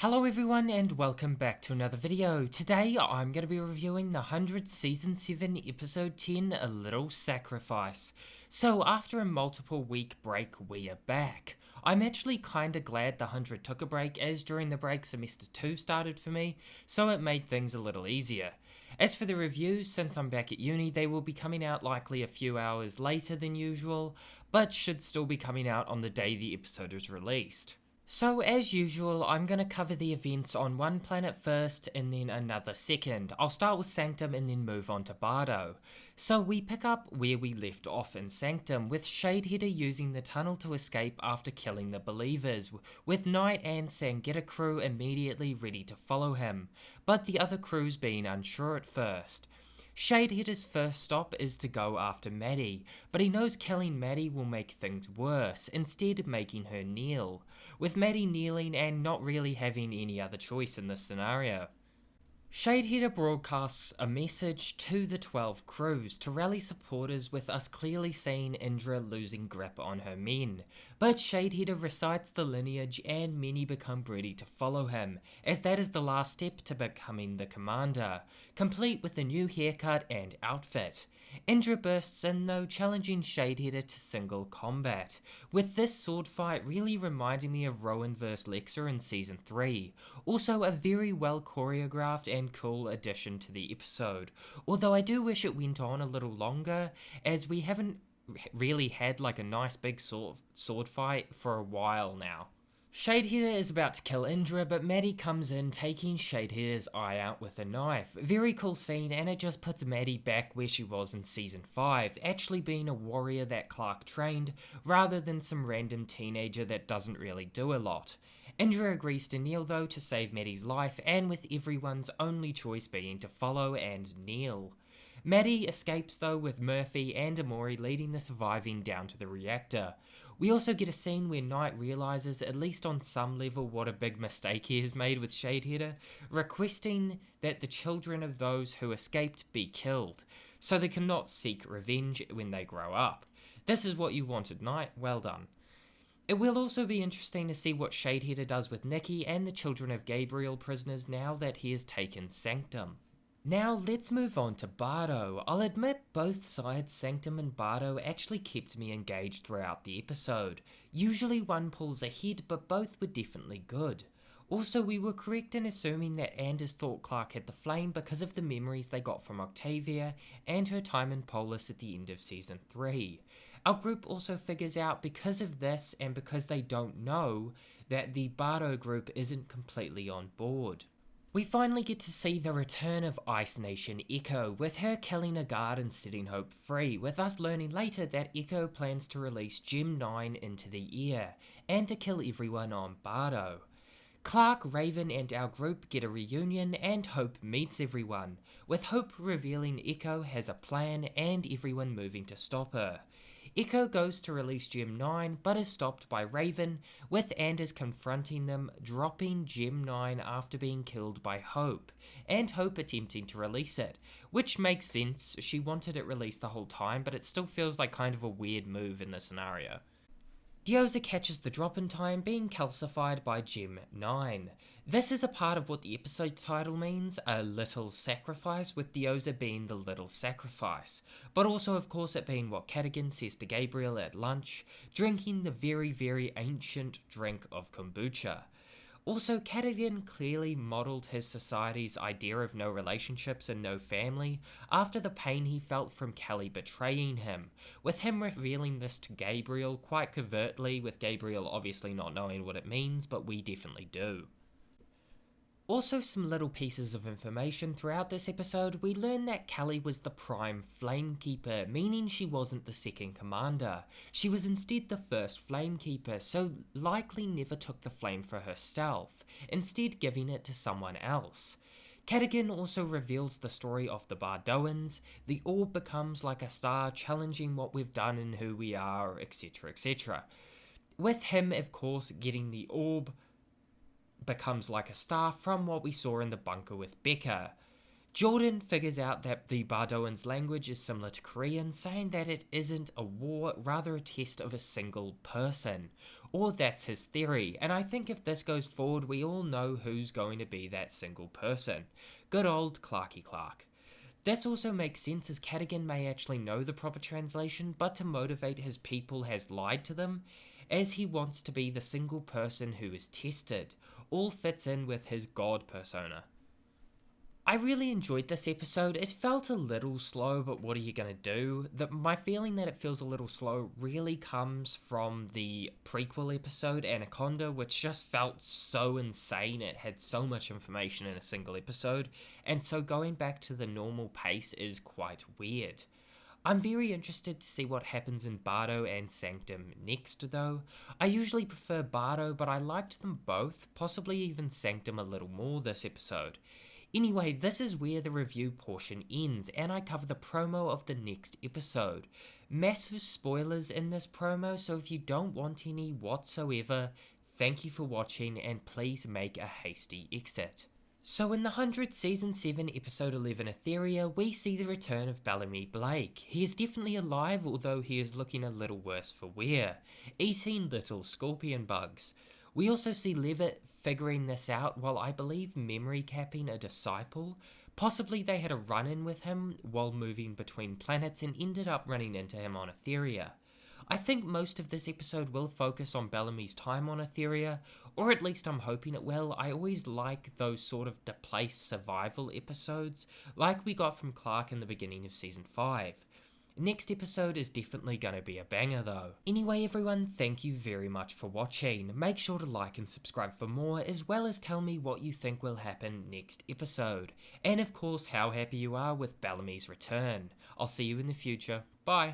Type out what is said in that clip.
Hello everyone and welcome back to another video. Today I'm going to be reviewing the 100 Season 7 Episode 10, A Little Sacrifice. So after a multiple week break we are back. I'm actually kinda glad the 100 took a break, as during the break Semester 2 started for me, so it made things a little easier. As for the reviews, since I'm back at uni, they will be coming out likely a few hours later than usual, but should still be coming out on the day the episode is released. So as usual, I'm going to cover the events on one planet first and then another second. I'll start with Sanctum and then move on to Bardo. So we pick up where we left off in Sanctum, with Shadeheader using the tunnel to escape after killing the Believers, with Knight and Sangetta crew immediately ready to follow him, but the other crews being unsure at first. Shadeheader's first stop is to go after Maddie, but he knows killing Maddie will make things worse, instead making her kneel, with Maddie kneeling and not really having any other choice in this scenario. Shadeheader broadcasts a message to the 12 crews to rally supporters, with us clearly seeing Indra losing grip on her men, but Shadeheader recites the lineage and many become ready to follow him, as that is the last step to becoming the commander, complete with a new haircut and outfit. Indra bursts in though, challenging Shadeheader to single combat, with this sword fight really reminding me of Rowan vs Lexa in Season 3, also a very well choreographed and cool addition to the episode, although I do wish it went on a little longer, as we haven't really had like a nice big sword fight for a while now. Shadeheader is about to kill Indra, but Maddie comes in, taking Shadeheader's eye out with a knife. Very cool scene, and it just puts Maddie back where she was in Season 5, actually being a warrior that Clark trained, rather than some random teenager that doesn't really do a lot. Indra agrees to kneel though to save Maddie's life, and with everyone's only choice being to follow and kneel. Maddie escapes though, with Murphy and Amori leading the surviving down to the reactor. We also get a scene where Knight realises, at least on some level, what a big mistake he has made with Shadeheader, requesting that the children of those who escaped be killed, so they cannot seek revenge when they grow up. This is what you wanted, Knight, well done. It will also be interesting to see what Shadeheader does with Nikki and the children of Gabriel prisoners now that he has taken Sanctum. Now let's move on to Bardo. I'll admit both sides, Sanctum and Bardo, actually kept me engaged throughout the episode. Usually one pulls ahead, but both were definitely good. Also, we were correct in assuming that Anders thought Clark had the flame because of the memories they got from Octavia and her time in Polis at the end of Season 3. Our group also figures out, because of this and because they don't know, that the Bardo group isn't completely on board. We finally get to see the return of Ice Nation Echo, with her killing a guard and setting Hope free, with us learning later that Echo plans to release Gem 9 into the air, and to kill everyone on Bardo. Clark, Raven and our group get a reunion, and Hope meets everyone, with Hope revealing Echo has a plan and everyone moving to stop her. Echo goes to release Gem 9, but is stopped by Raven, with Anders confronting them, dropping Gem 9 after being killed by Hope, and Hope attempting to release it, which makes sense. She wanted it released the whole time, but it still feels like kind of a weird move in this scenario. Dioza catches the drop in time, being calcified by Gem 9. This is a part of what the episode title means, A Little Sacrifice, with Dioza being the little sacrifice, but also of course it being what Cadogan says to Gabriel at lunch, drinking the very, very ancient drink of kombucha. Also, Cadogan clearly modelled his society's idea of no relationships and no family after the pain he felt from Kelly betraying him, with him revealing this to Gabriel quite covertly, with Gabriel obviously not knowing what it means, but we definitely do. Also, some little pieces of information throughout this episode. We learn that Kelly was the prime Flamekeeper, meaning she wasn't the second commander. She was instead the first Flamekeeper, so likely never took the flame for herself, instead giving it to someone else. Cadogan also reveals the story of the Bardoans. The orb becomes like a star, challenging what we've done and who we are, etc, etc. With him, of course, getting the orb becomes like a star from what we saw in the bunker with Becca. Jordan figures out that the Bardoans' language is similar to Korean, saying that it isn't a war, rather a test of a single person. Or that's his theory, and I think if this goes forward, we all know who's going to be that single person. Good old Clarky Clark. This also makes sense as Cadogan may actually know the proper translation, but to motivate his people has lied to them, as he wants to be the single person who is tested. All fits in with his god persona. I really enjoyed this episode. It felt a little slow, but what are you going to do? My feeling that it feels a little slow really comes from the prequel episode, Anaconda, which just felt so insane. It had so much information in a single episode, and so going back to the normal pace is quite weird. I'm very interested to see what happens in Bardo and Sanctum next, though. I usually prefer Bardo, but I liked them both, possibly even Sanctum a little more this episode. Anyway, this is where the review portion ends, and I cover the promo of the next episode. Massive spoilers in this promo, so if you don't want any whatsoever, thank you for watching, and please make a hasty exit. So in the 100th Season 7 Episode 11 Etheria, we see the return of Bellamy Blake. He is definitely alive, although he is looking a little worse for wear, eating little scorpion bugs. We also see Levitt figuring this out while I believe memory capping a disciple. Possibly they had a run-in with him while moving between planets and ended up running into him on Etheria. I think most of this episode will focus on Bellamy's time on Etheria, or at least I'm hoping it will. I always like those sort of displaced survival episodes, like we got from Clark in the beginning of Season 5. Next episode is definitely going to be a banger though. Anyway everyone, thank you very much for watching. Make sure to like and subscribe for more, as well as tell me what you think will happen next episode. And of course how happy you are with Bellamy's return. I'll see you in the future. Bye.